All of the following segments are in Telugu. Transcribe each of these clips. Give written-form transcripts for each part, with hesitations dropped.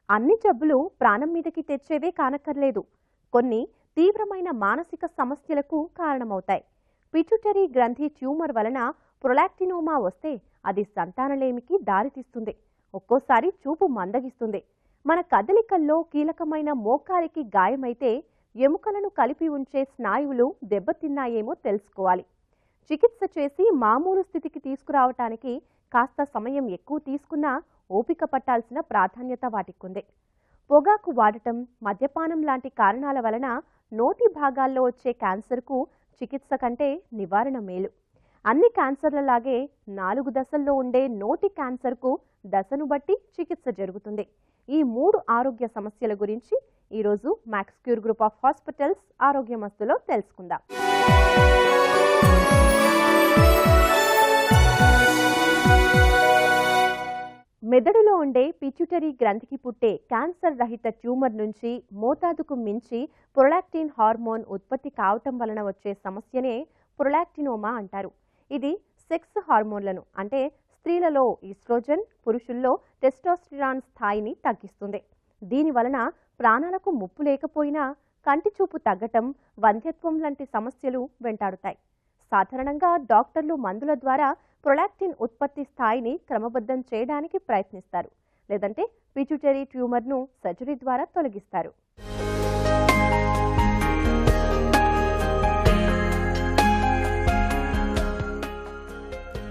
అన్ని జబ్బులు ప్రాణం మీదకి తెచ్చేవే కానక్కర్లేదు. కొన్ని తీవ్రమైన మానసిక సమస్యలకు కారణమవుతాయి. పిట్యూటరీ గ్రంథి ట్యూమర్ వలన ప్రొలాక్టినోమా వస్తే అది సంతానలేమికి దారితీస్తుంది. ఒక్కోసారి చూపు మందగిస్తుంది. మన కదలికల్లో కీలకమైన మోకాలికి గాయమైతే ఎముకలను కలిపి ఉంచే స్నాయువులు దెబ్బతిన్నాయేమో తెలుసుకోవాలి. చికిత్స చేసి మామూలు స్థితికి తీసుకురావటానికి కాస్త సమయం ఎక్కువ తీసుకున్నా ఓపిక పట్టాల్సిన ప్రాధాన్యత వాటికుంది. పొగాకు వాడటం, మద్యపానం లాంటి కారణాల వలన నోటి భాగాల్లో వచ్చే క్యాన్సర్కు చికిత్స కంటే నివారణ మేలు. అన్ని క్యాన్సర్లలాగే 4 దశల్లో ఉండే నోటి క్యాన్సర్కు దశను బట్టి చికిత్స జరుగుతుంది. ఈ 3 ఆరోగ్య సమస్యల గురించి ఈరోజు Max Cure group of hospitals ఆరోగ్యమస్తులో తెలుసుకుందాం. మెదడులో ఉండే పిట్యూటరీ గ్రంథికి పుట్టే క్యాన్సర్ రహిత ట్యూమర్ నుంచి మోతాదుకు మించి ప్రొలాక్టిన్ హార్మోన్ ఉత్పత్తి కావటం వలన వచ్చే సమస్యనే ప్రొలాక్టినోమా అంటారు. ఇది సెక్స్ హార్మోన్లను అంటే స్త్రీలలో ఈస్ట్రోజన్, పురుషుల్లో టెస్టోస్టెరాన్ స్థాయిని తగ్గిస్తుంది. దీని వలన ప్రాణాలకు ముప్పు లేకపోయినా కంటి చూపు తగ్గటం, వంధ్యత్వం లాంటి సమస్యలు వెంటాడుతాయి. సాధారణంగా డాక్టర్లు మందుల ద్వారా ప్రొలాక్టిన్ ఉత్పత్తి స్థాయిని క్రమబద్ధం చేయడానికి ప్రయత్నిస్తారు, లేదంటే పిట్యూటరీ ట్యూమర్ను సర్జరీ ద్వారా తొలగిస్తారు.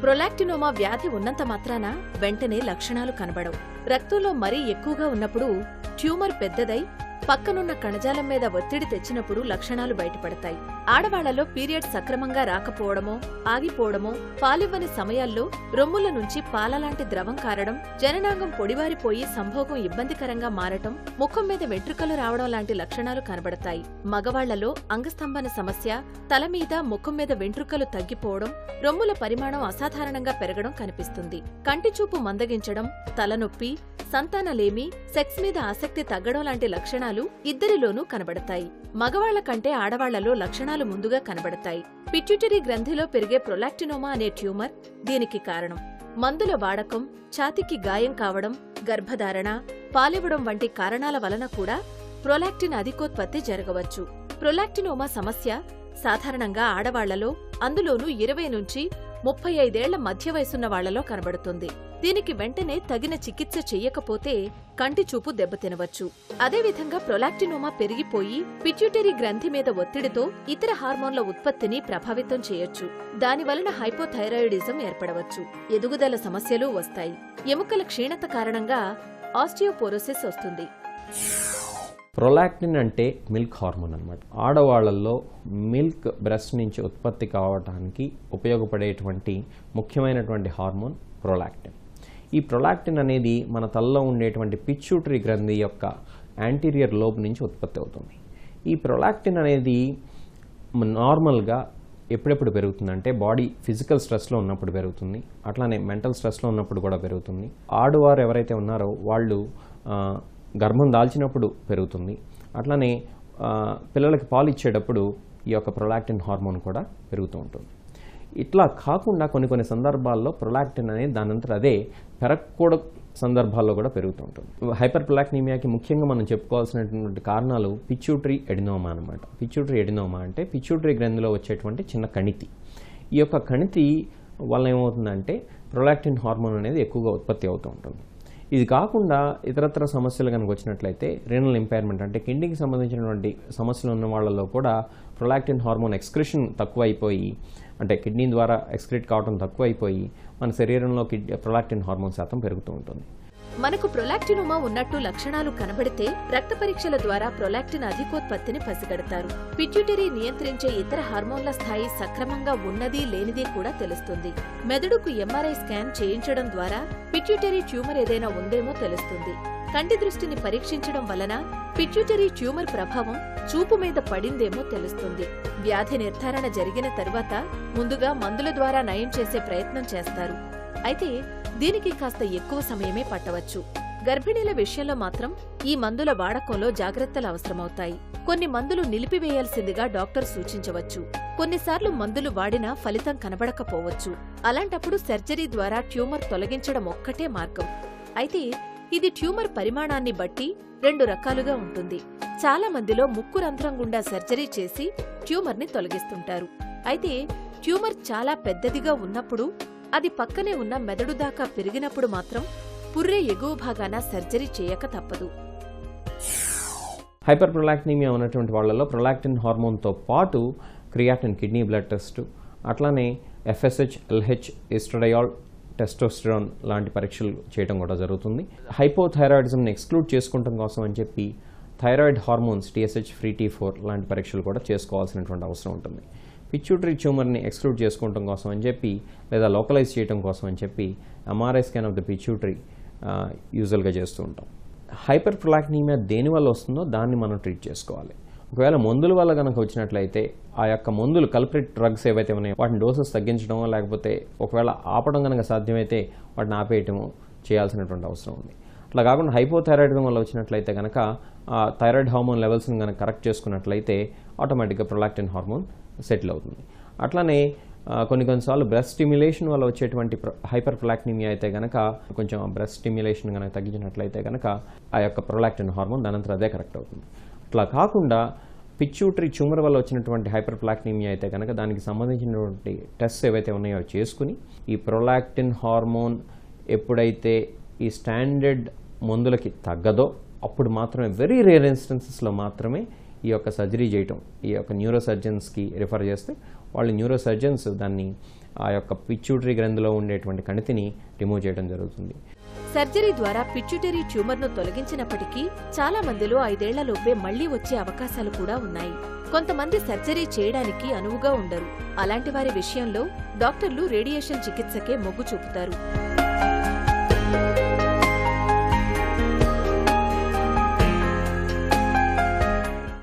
ప్రొలాక్టినోమా వ్యాధి ఉన్నంత మాత్రాన వెంటనే లక్షణాలు కనబడవు. రక్తంలో మరీ ఎక్కువగా ఉన్నప్పుడు, ట్యూమర్ పెద్దదై పక్కనున్న కణజాలం మీద ఒత్తిడి తెచ్చినప్పుడు లక్షణాలు బయటపడతాయి. ఆడవాళ్లలో పీరియడ్స్ సక్రమంగా రాకపోవడమో, ఆగిపోవడమో, పాలివ్వని సమయాల్లో రొమ్ముల నుంచి పాలలాంటి ద్రవం కారడం, జననాంగం పొడివారిపోయి సంభోగం ఇబ్బందికరంగా మారటం, ముఖం మీద వెంట్రుకలు రావడం లాంటి లక్షణాలు కనబడతాయి. మగవాళ్లలో అంగస్తంభన సమస్య, తల మీద, ముఖం మీద వెంట్రుకలు తగ్గిపోవడం, రొమ్ముల పరిమాణం అసాధారణంగా పెరగడం కనిపిస్తుంది. కంటి చూపు మందగించడం, తలనొప్పి, సంతానలేమి, సెక్స్ మీద ఆసక్తి తగ్గడం లాంటి లక్షణాలు ఇద్దరిలోనూ కనబడతాయి. మగవాళ్ల కంటే ఆడవాళ్లలో లక్షణాలు ముందుగా కనబడతాయి. పిట్యూటరీ గ్రంథిలో పెరిగే ప్రొలాక్టినోమా అనే ట్యూమర్ దీనికి కారణం. మందుల వాడకం, ఛాతీకి గాయం కావడం, గర్భధారణ, పాలివ్వడం వంటి కారణాల వలన కూడా ప్రొలాక్టిన్ అధికోత్పత్తి జరగవచ్చు. ప్రొలాక్టినోమా సమస్య సాధారణంగా ఆడవాళ్లలో, అందులోనూ 20 నుంచి 35 ఏళ్ల మధ్య వయసున్న వాళ్లలో కనబడుతుంది. దీనికి వెంటనే తగిన చికిత్స చెయ్యకపోతే కంటి చూపు దెబ్బతినవచ్చు. అదేవిధంగా ప్రొలాక్టినోమా పెరిగిపోయి పిట్యూటరీ గ్రంథి మీద ఒత్తిడితో ఇతర హార్మోన్ల ఉత్పత్తిని ప్రభావితం చేయొచ్చు. దానివలన హైపోథైరాయిడిజం ఏర్పడవచ్చు. ఎదుగుదల సమస్యలు వస్తాయి. ఎముకల క్షీణత కారణంగా ఆస్టియోపోరోసిస్ వస్తుంది. ప్రొలాక్టిన్ అంటే మిల్క్ హార్మోన్ అన్నమాట. ఆడవాళ్లలో మిల్క్ బ్రెస్ట్ నుంచి ఉత్పత్తి కావడానికి ఉపయోగపడేటువంటి ముఖ్యమైనటువంటి హార్మోన్ ప్రొలాక్టిన్. ఈ ప్రొలాక్టిన్ అనేది మన తలలో ఉండేటువంటి పిట్యూటరీ గ్రంథి యొక్క యాంటీరియర్ లోబ్ నుంచి ఉత్పత్తి అవుతుంది. ఈ ప్రొలాక్టిన్ అనేది నార్మల్గా ఎప్పుడెప్పుడు పెరుగుతుందంటే బాడీ ఫిజికల్ స్ట్రెస్లో ఉన్నప్పుడు పెరుగుతుంది, అట్లానే మెంటల్ స్ట్రెస్లో ఉన్నప్పుడు కూడా పెరుగుతుంది. ఆడవారు ఎవరైతే ఉన్నారో వాళ్ళు గర్భం దాల్చినప్పుడు పెరుగుతుంది. అట్లానే పిల్లలకి పాలు ఇచ్చేటప్పుడు ఈ యొక్క ప్రొలాక్టిన్ హార్మోన్ కూడా పెరుగుతూ ఉంటుంది. ఇట్లా కాకుండా కొన్ని సందర్భాల్లో ప్రొలాక్టిన్ అనేది దానంతట అదే పెరగకూడదు సందర్భాల్లో కూడా పెరుగుతూ ఉంటుంది. హైపర్ ప్రొలాక్టినిమియాకి ముఖ్యంగా మనం చెప్పుకోవాల్సినటువంటి కారణాలు పిట్యూటరీ ఎడినోమా అనమాట. పిట్యూటరీ ఎడినోమా అంటే పిట్యూటరీ గ్రంథిలో వచ్చేటువంటి చిన్న కణితి. ఈ యొక్క కణితి వల్ల ఏమవుతుందంటే ప్రొలాక్టిన్ హార్మోన్ అనేది ఎక్కువగా ఉత్పత్తి అవుతూ ఉంటుంది. ఇది కాకుండా ఇతరత్ర సమస్యలు కనుక వచ్చినట్లయితే రీనల్ ఇంపైర్మెంట్ అంటే కిడ్నీకి సంబంధించినటువంటి సమస్యలు ఉన్న వాళ్ళలో కూడా ప్రొలాక్టిన్ హార్మోన్ ఎక్స్క్రిషన్ తక్కువైపోయి, అంటే కిడ్నీ ద్వారా ఎక్స్క్రీట్ కావడం తక్కువైపోయి మన శరీరంలో ప్రొలాక్టిన్ హార్మోన్ శాతం పెరుగుతూ ఉంటుంది. మనకు ప్రొలాక్టినోమా ఉన్నట్టు లక్షణాలు కనబడితే రక్త పరీక్షల ద్వారా ప్రొలాక్టిన్ అధికోత్పత్తిని పసిగడతారు. పిట్యూటరీ నియంత్రించే ఇతర హార్మోన్ల స్థాయి సక్రమంగా ఉన్నది లేనిది కూడా తెలుస్తుంది. మెదడుకు ఎంఆర్ఐ స్కాన్ చేయించడం ద్వారా పిట్యూటరీ ట్యూమర్ ఏదైనా ఉందేమో తెలుస్తుంది. కంటి దృష్టిని పరీక్షించడం వలన పిట్యూటరీ ట్యూమర్ ప్రభావం చూపు మీద పడిందేమో తెలుస్తుంది. వ్యాధి నిర్ధారణ జరిగిన తరువాత ముందుగా మందుల ద్వారా నయం చేసే ప్రయత్నం చేస్తారు. అయితే దీనికి కాస్త ఎక్కువ సమయమే పట్టవచ్చు. గర్భిణీల విషయంలో మాత్రం ఈ మందుల వాడకంలో జాగ్రత్తలు అవసరమవుతాయి. కొన్ని మందులు నిలిపివేయాల్సిందిగా డాక్టర్ సూచించవచ్చు. కొన్నిసార్లు మందులు వాడినా ఫలితం కనబడకపోవచ్చు. అలాంటప్పుడు సర్జరీ ద్వారా ట్యూమర్ తొలగించడం ఒక్కటే మార్గం. అయితే ఇది ట్యూమర్ పరిమాణాన్ని బట్టి 2 రకాలుగా ఉంటుంది. చాలా మందిలో ముక్కు రంధ్రం గుండా సర్జరీ చేసి ట్యూమర్ని తొలగిస్తుంటారు. అయితే ట్యూమర్ చాలా పెద్దదిగా ఉన్నప్పుడు, అది పక్కనే ఉన్న మెదడు దాకా పెరిగినప్పుడు మాత్రం పుర్రె ఎగువ భాగాన సర్జరీ చేయక తప్పదు. హైపర్ ప్రొలాక్టినిమియా ఉన్నటువంటి వాళ్ళలో ప్రొలాక్టిన్ హార్మోన్తో పాటు క్రియాటిన్ కిడ్నీ బ్లడ్ టెస్ట్, అట్లానే FSH, LH, ఎస్ట్రడియోల్, టెస్టోస్టెరాన్ లాంటి పరీక్షలు చేయడం కూడా జరుగుతుంది. హైపోథైరాయిడిజంని ఎక్స్క్లూడ్ చేసుకుంటాం కోసం అని చెప్పి thyroid hormones TSH, free T4 లాంటి పరీక్షలు కూడా చేసుకోవాల్సినటువంటి అవసరం ఉంటుంది. పిట్యూటరీ ట్యూమర్ని ఎక్స్క్లూడ్ చేసుకోవడం కోసం అని చెప్పి లేదా లోకలైజ్ చేయడం కోసం అని చెప్పి MRI scan of the pituitary యూజువల్గా చేస్తూ ఉంటాం. హైపర్ ప్రొలాక్టినిమియా దేనివల్ల వస్తుందో దాన్ని మనం ట్రీట్ చేసుకోవాలి. ఒకవేళ మందుల వల్ల కనుక వచ్చినట్లయితే ఆ యొక్క మందులు కల్ప్రిట్ డ్రగ్స్ ఏవైతే ఉన్నాయో వాటిని డోసెస్ తగ్గించడమో లేకపోతే ఒకవేళ ఆపడం కనుక సాధ్యమైతే వాటిని ఆపేయటమో చేయాల్సినటువంటి అవసరం ఉంది. అట్లా కాకుండా హైపోథైరాయిడిజం వల్ల వచ్చినట్లయితే కనుక ఆ థైరాయిడ్ హార్మోన్ లెవెల్స్ని కనుక కరెక్ట్ చేసుకున్నట్లయితే ఆటోమేటిక్గా ప్రొలాక్టిన్ హార్మోన్ సెటిల్ అవుతుంది. అట్లానే కొన్నిసార్లు బ్రెస్ట్ స్టిమ్యులేషన్ వల్ల వచ్చేటువంటి హైపర్ ప్రొలాక్టినిమియా అయితే కనుక కొంచెం బ్రెస్ట్ స్టిమ్యులేషన్ కనుక తగ్గించినట్లయితే కనుక ఆ యొక్క ప్రొలాక్టిన్ హార్మోన్ దానంతరం అదే కరెక్ట్ అవుతుంది. అట్లా కాకుండా పిట్యూటరీ ట్యూమర్ వల్ల వచ్చినటువంటి హైపర్ ప్రొలాక్టినిమియా అయితే కనుక దానికి సంబంధించినటువంటి టెస్ట్స్ ఏవైతే ఉన్నాయో చేసుకుని ఈ ప్రొలాక్టిన్ హార్మోన్ ఎప్పుడైతే ఈ స్టాండర్డ్ మందులకి తగ్గదో అప్పుడు మాత్రమే వెరీ రేర్ ఇన్స్టెన్సెస్లో మాత్రమే ఈ యొక్క సర్జరీ చేయటం, ఈ యొక్క న్యూరో సర్జన్స్కి రిఫర్ చేస్తే వాళ్ళు న్యూరో సర్జన్స్ దాన్ని ఆ యొక్క పిట్యూటరీ గ్రంథిలో ఉండేటువంటి కణితిని రిమూవ్ చేయడం జరుగుతుంది. సర్జరీ ద్వారా పిట్యూటరీ ట్యూమర్ను తొలగించినప్పటికీ చాలా మందిలో 5 ఏళ్లలోపే మళ్లీ వచ్చే అవకాశాలు కూడా ఉన్నాయి. కొంతమంది సర్జరీ చేయడానికి అనువుగా ఉండరు. అలాంటి వారి విషయంలో డాక్టర్లు రేడియేషన్ చికిత్సకే మొగ్గు చూపుతారు.